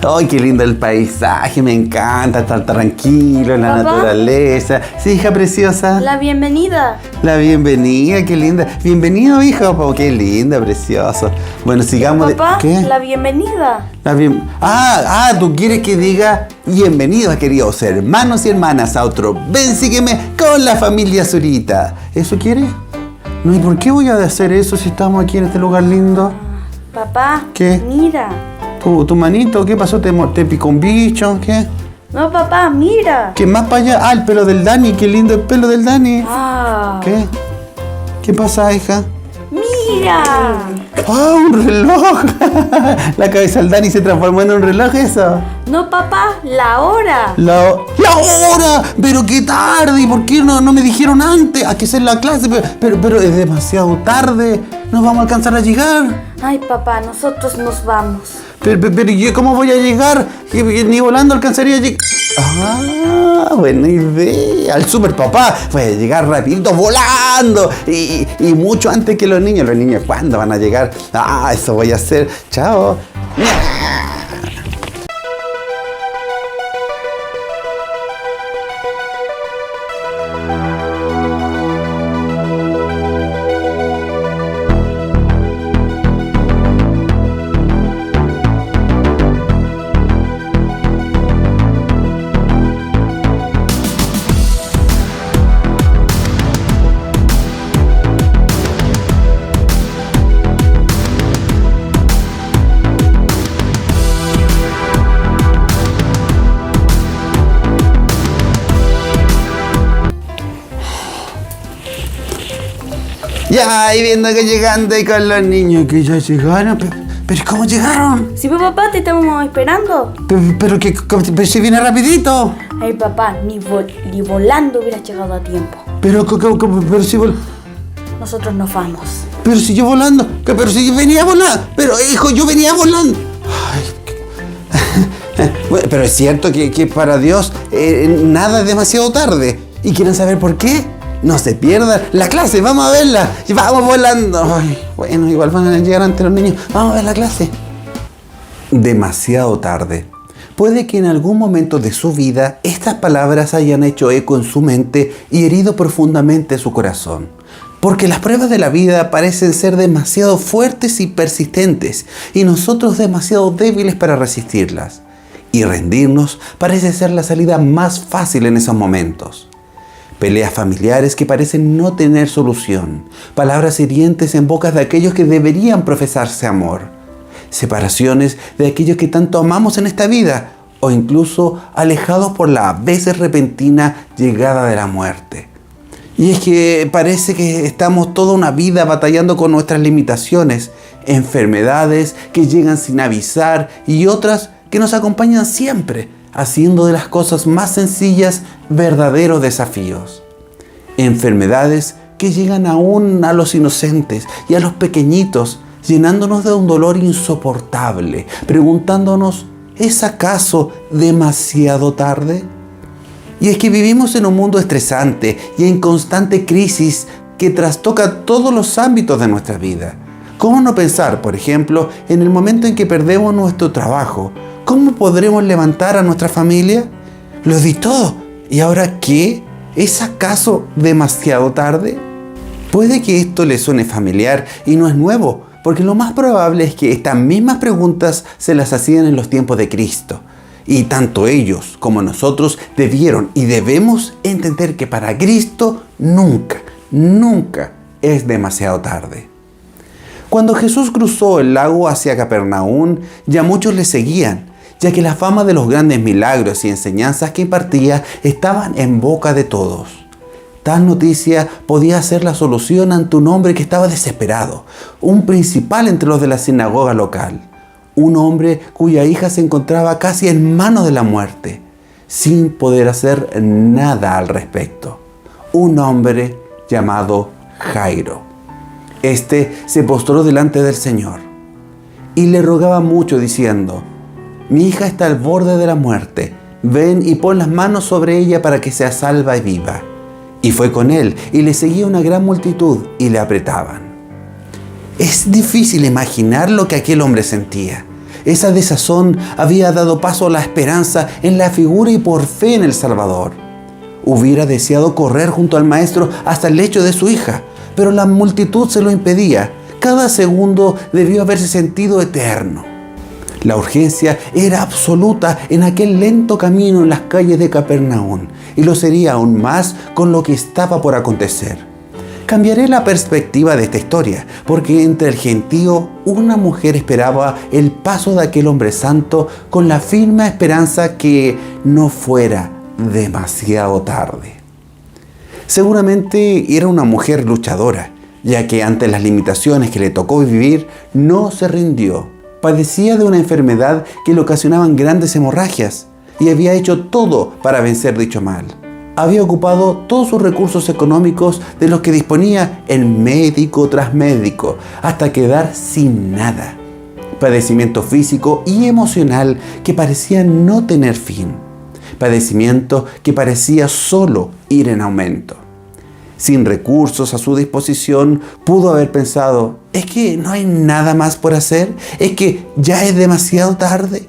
¡Ay, qué lindo el paisaje! Me encanta estar tranquilo en la naturaleza. Sí, hija preciosa. La bienvenida. La bienvenida, qué linda. Bienvenido, hijo. Oh, qué linda, precioso. Bueno, sigamos. Papá, ¿Qué? la bienvenida. Tú quieres que diga bienvenidos, queridos hermanos y hermanas, a otro Ven, sígueme con la familia Zurita. ¿Eso quiere? No, ¿y por qué voy a hacer eso si estamos aquí en este lugar lindo? Papá, ¿Qué? mira. ¿Tu manito? ¿Qué pasó? ¿Te picó un bicho? ¿Qué? No, papá, mira. ¿Qué más para allá? El pelo del Dani. Qué lindo el pelo del Dani. ¿Qué? ¿Qué pasa, hija? ¡Mira! ¡Un reloj! La cabeza del Dani se transformó en un reloj, ¿eso? No, papá, la hora. ¡La hora! ¡Pero qué tarde! ¿Y por qué no me dijeron antes? Hay que hacer la clase, pero es demasiado tarde. No vamos a alcanzar a llegar. Ay, papá, nosotros nos vamos. Pero ¿yo cómo voy a llegar? Ni volando alcanzaría a llegar. Buena idea. El super papá puede llegar rapidito volando y mucho antes que los niños. Los niños, ¿cuándo van a llegar? Eso voy a hacer. Chao. Ya, ahí viendo que llegando ahí con los niños, que ya llegaron. ¿Pero cómo llegaron? Sí, papá, te estamos esperando. Pero si viene rapidito. Ay, papá, ni volando hubieras llegado a tiempo. Pero si Nosotros nos vamos. Pero si yo volando. Pero si yo venía volando. Pero hijo, yo venía volando. Bueno, pero es cierto que para Dios nada es demasiado tarde. ¿Y quieren saber por qué? No se pierdan la clase, vamos a verla. Vamos volando. Bueno, igual van a llegar ante los niños. Vamos a ver la clase. Demasiado tarde. Puede que en algún momento de su vida estas palabras hayan hecho eco en su mente y herido profundamente su corazón. Porque las pruebas de la vida parecen ser demasiado fuertes y persistentes y nosotros demasiado débiles para resistirlas. Y rendirnos parece ser la salida más fácil en esos momentos. Peleas familiares que parecen no tener solución. Palabras hirientes en bocas de aquellos que deberían profesarse amor. Separaciones de aquellos que tanto amamos en esta vida. O incluso alejados por la a veces repentina llegada de la muerte. Y es que parece que estamos toda una vida batallando con nuestras limitaciones. Enfermedades que llegan sin avisar y otras que nos acompañan siempre, haciendo de las cosas más sencillas verdaderos desafíos. Enfermedades que llegan aún a los inocentes y a los pequeñitos, llenándonos de un dolor insoportable, preguntándonos, ¿es acaso demasiado tarde? Y es que vivimos en un mundo estresante y en constante crisis que trastoca todos los ámbitos de nuestra vida. ¿Cómo no pensar, por ejemplo, en el momento en que perdemos nuestro trabajo? ¿Cómo podremos levantar a nuestra familia? Lo di todo. ¿Y ahora qué? ¿Es acaso demasiado tarde? Puede que esto le suene familiar y no es nuevo, porque lo más probable es que estas mismas preguntas se las hacían en los tiempos de Cristo. Y tanto ellos como nosotros debieron y debemos entender que para Cristo nunca es demasiado tarde. Cuando Jesús cruzó el lago hacia Capernaum, ya muchos le seguían, ya que la fama de los grandes milagros y enseñanzas que impartía estaban en boca de todos. Tal noticia podía ser la solución ante un hombre que estaba desesperado, un principal entre los de la sinagoga local, un hombre cuya hija se encontraba casi en manos de la muerte, sin poder hacer nada al respecto. Un hombre llamado Jairo. Este se postró delante del Señor y le rogaba mucho diciendo: mi hija está al borde de la muerte, ven y pon las manos sobre ella para que sea salva y viva. Y fue con él, y le seguía una gran multitud, y le apretaban. Es difícil imaginar lo que aquel hombre sentía. Esa desazón había dado paso a la esperanza en la figura y por fe en el Salvador. Hubiera deseado correr junto al maestro hasta el lecho de su hija, pero la multitud se lo impedía. Cada segundo debió haberse sentido eterno. La urgencia era absoluta en aquel lento camino en las calles de Capernaum, y lo sería aún más con lo que estaba por acontecer. Cambiaré la perspectiva de esta historia, porque entre el gentío una mujer esperaba el paso de aquel hombre santo con la firme esperanza que no fuera demasiado tarde. Seguramente era una mujer luchadora, ya que ante las limitaciones que le tocó vivir, no se rindió. Padecía de una enfermedad que le ocasionaban grandes hemorragias y había hecho todo para vencer dicho mal. Había ocupado todos sus recursos económicos de los que disponía en médico tras médico, hasta quedar sin nada. Padecimiento físico y emocional que parecía no tener fin. Padecimiento que parecía solo ir en aumento. Sin recursos a su disposición, pudo haber pensado: ¿es que no hay nada más por hacer? ¿Es que ya es demasiado tarde?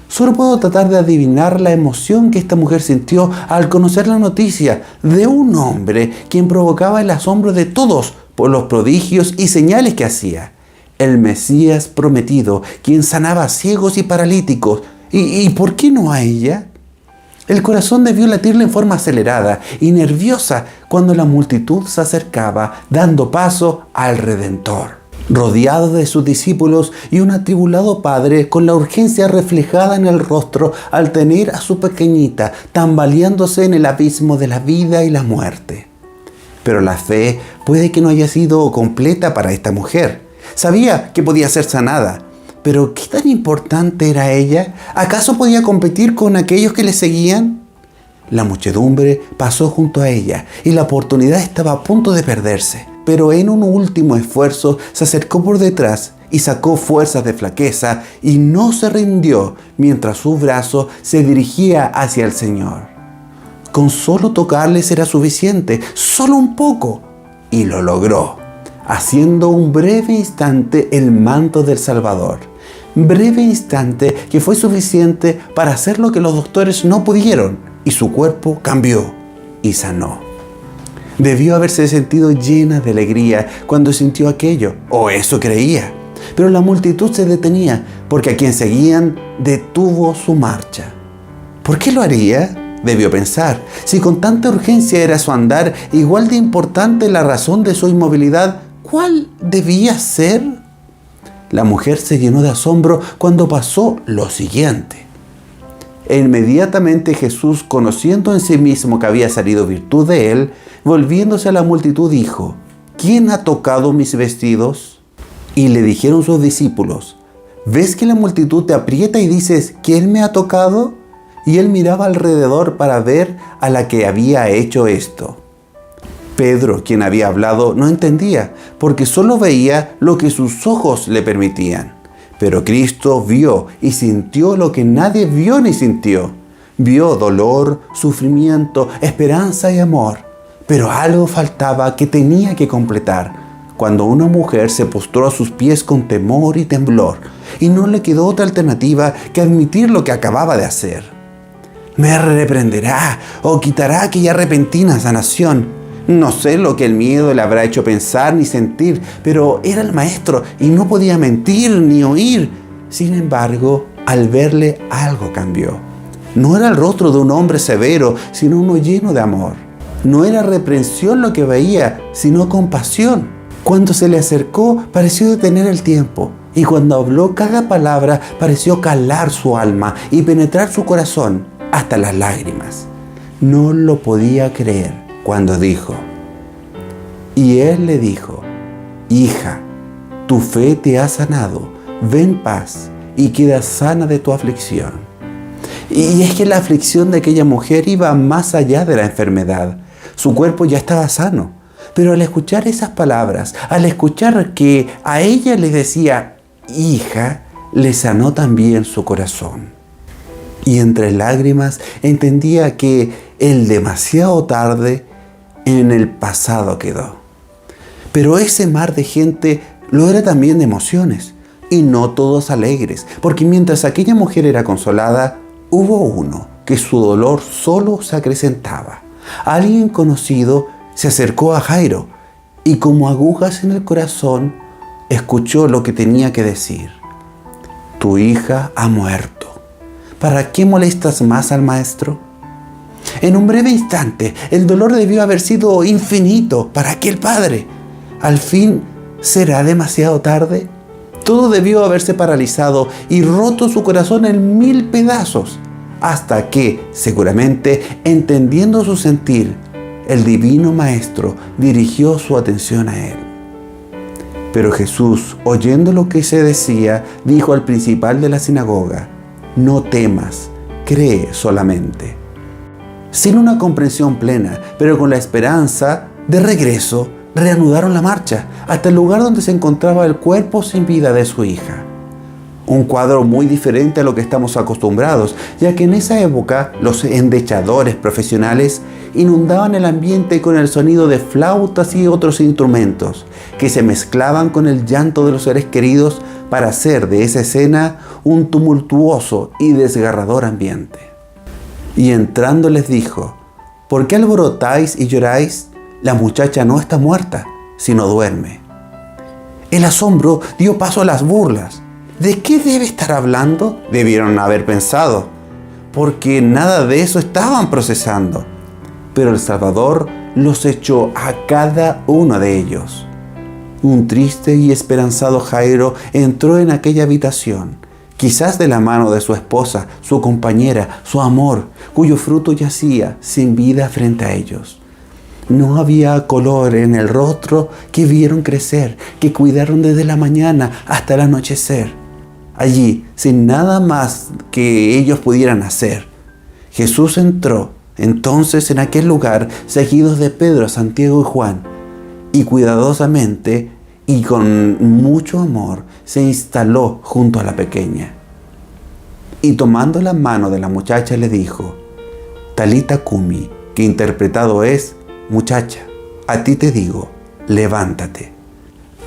Solo puedo tratar de adivinar la emoción que esta mujer sintió al conocer la noticia de un hombre quien provocaba el asombro de todos por los prodigios y señales que hacía. El Mesías prometido, quien sanaba a ciegos y paralíticos. ¿Y por qué no a ella? El corazón debió latirle en forma acelerada y nerviosa cuando la multitud se acercaba, dando paso al Redentor. Rodeado de sus discípulos y un atribulado padre con la urgencia reflejada en el rostro al tener a su pequeñita tambaleándose en el abismo de la vida y la muerte. Pero la fe puede que no haya sido completa para esta mujer. Sabía que podía ser sanada, pero ¿qué tan importante era ella? ¿Acaso podía competir con aquellos que le seguían? La muchedumbre pasó junto a ella y la oportunidad estaba a punto de perderse. Pero en un último esfuerzo se acercó por detrás y sacó fuerzas de flaqueza y no se rindió mientras su brazo se dirigía hacia el Señor. Con solo tocarle era suficiente, solo un poco, y lo logró, haciendo un breve instante el manto del Salvador. Breve instante que fue suficiente para hacer lo que los doctores no pudieron, y su cuerpo cambió y sanó. Debió haberse sentido llena de alegría cuando sintió aquello, o eso creía. Pero la multitud se detenía, porque a quien seguían detuvo su marcha. ¿Por qué lo haría? Debió pensar. Si con tanta urgencia era su andar, igual de importante la razón de su inmovilidad, ¿cuál debía ser? La mujer se llenó de asombro cuando pasó lo siguiente. E inmediatamente Jesús, conociendo en sí mismo que había salido virtud de él, volviéndose a la multitud dijo: ¿quién ha tocado mis vestidos? Y le dijeron sus discípulos: ¿ves que la multitud te aprieta y dices: ¿quién me ha tocado? Y él miraba alrededor para ver a la que había hecho esto. Pedro, quien había hablado, no entendía, porque solo veía lo que sus ojos le permitían. Pero Cristo vio y sintió lo que nadie vio ni sintió. Vio dolor, sufrimiento, esperanza y amor. Pero algo faltaba que tenía que completar, cuando una mujer se postró a sus pies con temor y temblor, y no le quedó otra alternativa que admitir lo que acababa de hacer. ¿Me reprenderá o quitará aquella repentina sanación? No sé lo que el miedo le habrá hecho pensar ni sentir, pero era el maestro y no podía mentir ni oír. Sin embargo, al verle algo cambió. No era el rostro de un hombre severo, sino uno lleno de amor. No era reprensión lo que veía, sino compasión. Cuando se le acercó, pareció detener el tiempo, y cuando habló cada palabra, pareció calar su alma y penetrar su corazón hasta las lágrimas. No lo podía creer cuando dijo. Y él le dijo: hija, tu fe te ha sanado, ve en paz y queda sana de tu aflicción. Y es que la aflicción de aquella mujer iba más allá de la enfermedad. Su cuerpo ya estaba sano, pero al escuchar esas palabras, al escuchar que a ella le decía hija, le sanó también su corazón. Y entre lágrimas entendía que el demasiado tarde en el pasado quedó. Pero ese mar de gente lo era también de emociones. y no todos alegres, porque mientras aquella mujer era consolada, hubo uno que su dolor solo se acrecentaba. Alguien conocido se acercó a Jairo y como agujas en el corazón, escuchó lo que tenía que decir. Tu hija ha muerto. ¿Para qué molestas más al maestro? En un breve instante, el dolor debió haber sido infinito para aquel padre. Al fin, ¿será demasiado tarde? Todo debió haberse paralizado y roto su corazón en 1000 pedazos, hasta que, seguramente, entendiendo su sentir, el divino Maestro dirigió su atención a él. Pero Jesús, oyendo lo que se decía, dijo al principal de la sinagoga, no temas, cree solamente. Sin una comprensión plena, pero con la esperanza de regreso, reanudaron la marcha hasta el lugar donde se encontraba el cuerpo sin vida de su hija. Un cuadro muy diferente a lo que estamos acostumbrados, ya que en esa época los endechadores profesionales inundaban el ambiente con el sonido de flautas y otros instrumentos que se mezclaban con el llanto de los seres queridos para hacer de esa escena un tumultuoso y desgarrador ambiente. Y entrando les dijo, ¿por qué alborotáis y lloráis? La muchacha no está muerta, sino duerme. El asombro dio paso a las burlas. ¿De qué debe estar hablando? Debieron haber pensado, porque nada de eso estaban procesando. Pero el Salvador los echó a cada uno de ellos. Un triste y esperanzado Jairo entró en aquella habitación, quizás de la mano de su esposa, su compañera, su amor, cuyo fruto yacía sin vida frente a ellos. No había color en el rostro que vieron crecer, que cuidaron desde la mañana hasta el anochecer. Allí, sin nada más que ellos pudieran hacer, Jesús entró entonces en aquel lugar, seguidos de Pedro, Santiago y Juan, y cuidadosamente y con mucho amor se instaló junto a la pequeña. Y tomando la mano de la muchacha le dijo, Talita Cumi, que interpretado es, muchacha, a ti te digo, levántate.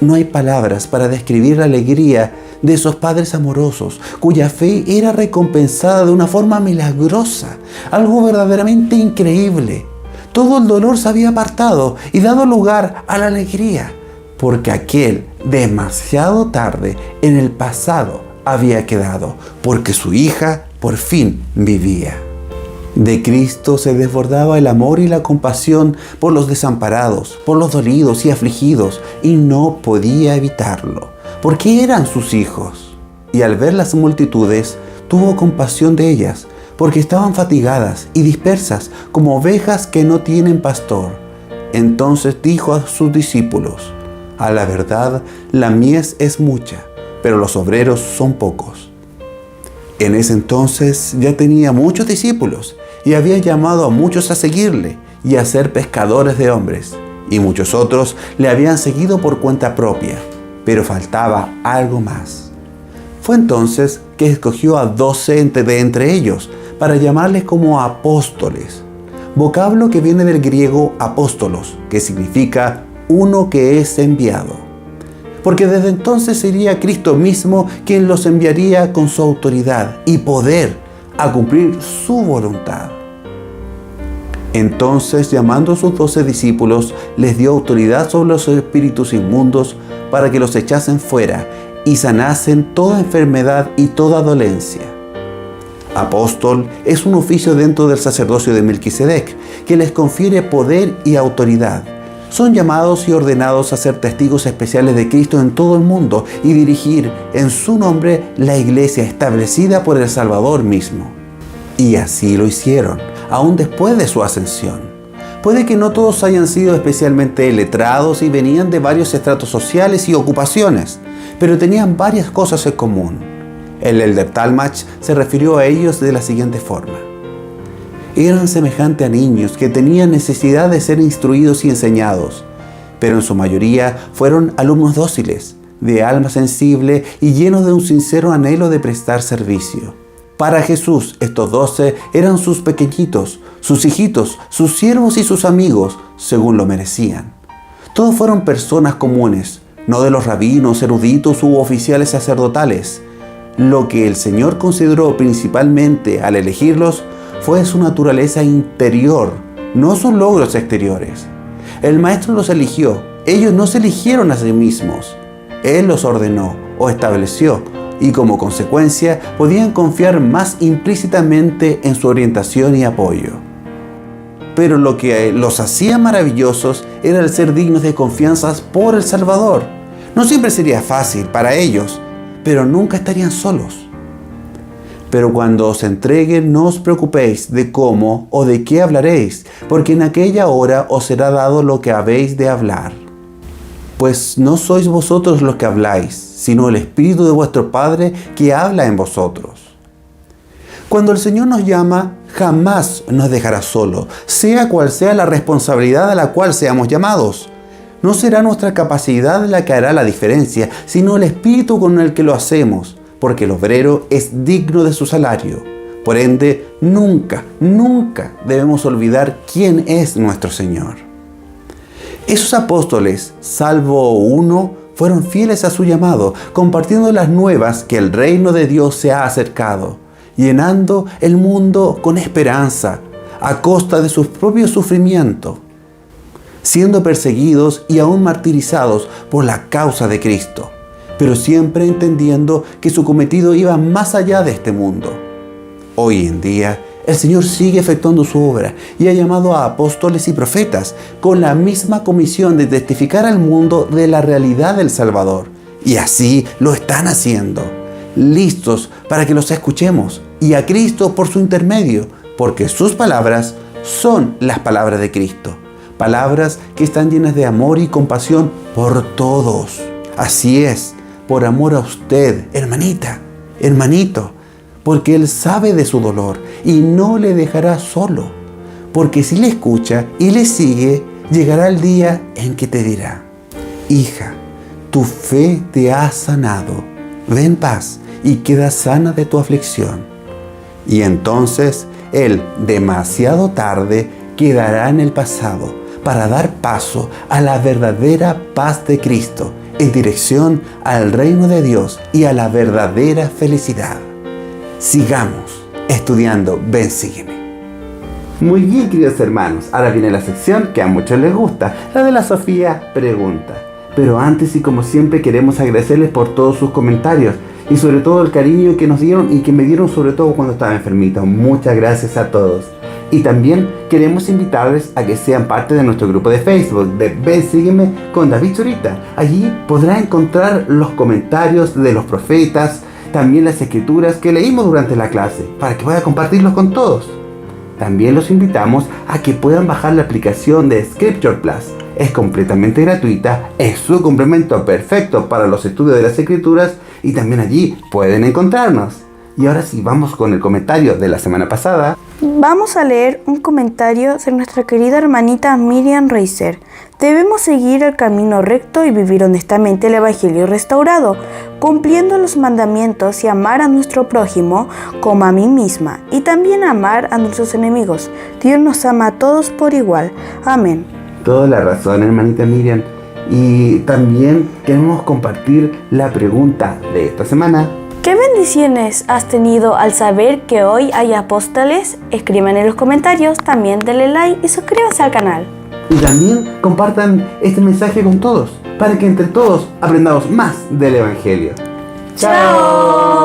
No hay palabras para describir la alegría de esos padres amorosos, cuya fe era recompensada de una forma milagrosa, algo verdaderamente increíble. Todo el dolor se había apartado y dado lugar a la alegría, porque aquel demasiado tarde en el pasado había quedado, porque su hija por fin vivía. De Cristo se desbordaba el amor y la compasión por los desamparados, por los dolidos y afligidos, y no podía evitarlo, porque eran sus hijos. Y al ver las multitudes, tuvo compasión de ellas, porque estaban fatigadas y dispersas como ovejas que no tienen pastor. Entonces dijo a sus discípulos, a la verdad, la mies es mucha, pero los obreros son pocos. En ese entonces ya tenía muchos discípulos y había llamado a muchos a seguirle y a ser pescadores de hombres. Y muchos otros le habían seguido por cuenta propia, pero faltaba algo más. Fue entonces que escogió a 12 de entre ellos para llamarles como apóstoles, vocablo que viene del griego apóstolos, que significa uno que es enviado. Porque desde entonces sería Cristo mismo quien los enviaría con su autoridad y poder a cumplir su voluntad. Entonces, llamando a sus 12 discípulos, les dio autoridad sobre los espíritus inmundos para que los echasen fuera y sanasen toda enfermedad y toda dolencia. Apóstol es un oficio dentro del sacerdocio de Melquisedec que les confiere poder y autoridad. Son llamados y ordenados a ser testigos especiales de Cristo en todo el mundo y dirigir en su nombre la iglesia establecida por el Salvador mismo. Y así lo hicieron, aún después de su ascensión. Puede que no todos hayan sido especialmente letrados y venían de varios estratos sociales y ocupaciones, pero tenían varias cosas en común. El Elder Talmach se refirió a ellos de la siguiente forma. Eran semejantes a niños que tenían necesidad de ser instruidos y enseñados, pero en su mayoría fueron alumnos dóciles, de alma sensible y llenos de un sincero anhelo de prestar servicio. Para Jesús, estos 12 eran sus pequeñitos, sus hijitos, sus siervos y sus amigos, según lo merecían. Todos fueron personas comunes, no de los rabinos, eruditos u oficiales sacerdotales. Lo que el Señor consideró principalmente al elegirlos fue su naturaleza interior, no sus logros exteriores. El Maestro los eligió, ellos no se eligieron a sí mismos. Él los ordenó o estableció y como consecuencia podían confiar más implícitamente en su orientación y apoyo. Pero lo que los hacía maravillosos era el ser dignos de confianzas por el Salvador. No siempre sería fácil para ellos, pero nunca estarían solos. Pero cuando os entreguen, no os preocupéis de cómo o de qué hablaréis, porque en aquella hora os será dado lo que habéis de hablar. Pues no sois vosotros los que habláis, sino el Espíritu de vuestro Padre que habla en vosotros. Cuando el Señor nos llama, jamás nos dejará solo, sea cual sea la responsabilidad a la cual seamos llamados. No será nuestra capacidad la que hará la diferencia, sino el espíritu con el que lo hacemos, porque el obrero es digno de su salario. Por ende, nunca debemos olvidar quién es nuestro Señor. Esos apóstoles, salvo uno, fueron fieles a su llamado, compartiendo las nuevas que el reino de Dios se ha acercado, llenando el mundo con esperanza, a costa de sus propios sufrimientos, siendo perseguidos y aún martirizados por la causa de Cristo, pero siempre entendiendo que su cometido iba más allá de este mundo. Hoy en día, el Señor sigue efectuando su obra y ha llamado a apóstoles y profetas con la misma comisión de testificar al mundo de la realidad del Salvador. Y así lo están haciendo, listos para que los escuchemos y a Cristo por su intermedio, porque sus palabras son las palabras de Cristo. Palabras que están llenas de amor y compasión por todos. Así es, por amor a usted, hermanita, hermanito, porque Él sabe de su dolor y no le dejará solo. Porque si le escucha y le sigue, llegará el día en que te dirá: hija, tu fe te ha sanado. Ve en paz y queda sana de tu aflicción. Y entonces Él, demasiado tarde, quedará en el pasado para dar paso a la verdadera paz de Cristo, en dirección al reino de Dios y a la verdadera felicidad. Sigamos estudiando Ven, sígueme. Muy bien, queridos hermanos, ahora viene la sección que a muchos les gusta, la de la Sofía Pregunta. Pero antes y como siempre queremos agradecerles por todos sus comentarios y sobre todo el cariño que nos dieron y que me dieron sobre todo cuando estaba enfermito. Muchas gracias a todos. Y también queremos invitarles a que sean parte de nuestro grupo de Facebook de Ven, sígueme con David Zurita. Allí podrá encontrar los comentarios de los profetas, también las escrituras que leímos durante la clase, para que pueda compartirlos con todos. También los invitamos a que puedan bajar la aplicación de Scripture Plus. Es completamente gratuita, es su complemento perfecto para los estudios de las escrituras y también allí pueden encontrarnos. Y ahora sí, vamos con el comentario de la semana pasada. Vamos a leer un comentario de nuestra querida hermanita Miriam Reiser. Debemos seguir el camino recto y vivir honestamente el Evangelio restaurado, cumpliendo los mandamientos y amar a nuestro prójimo como a mí misma, y también amar a nuestros enemigos. Dios nos ama a todos por igual. Amén. Toda la razón, hermanita Miriam. Y también queremos compartir la pregunta de esta semana. ¿Qué bendiciones has tenido al saber que hoy hay apóstoles? Escriban en los comentarios, también denle like y suscríbanse al canal. Y también compartan este mensaje con todos, para que entre todos aprendamos más del Evangelio. ¡Chao!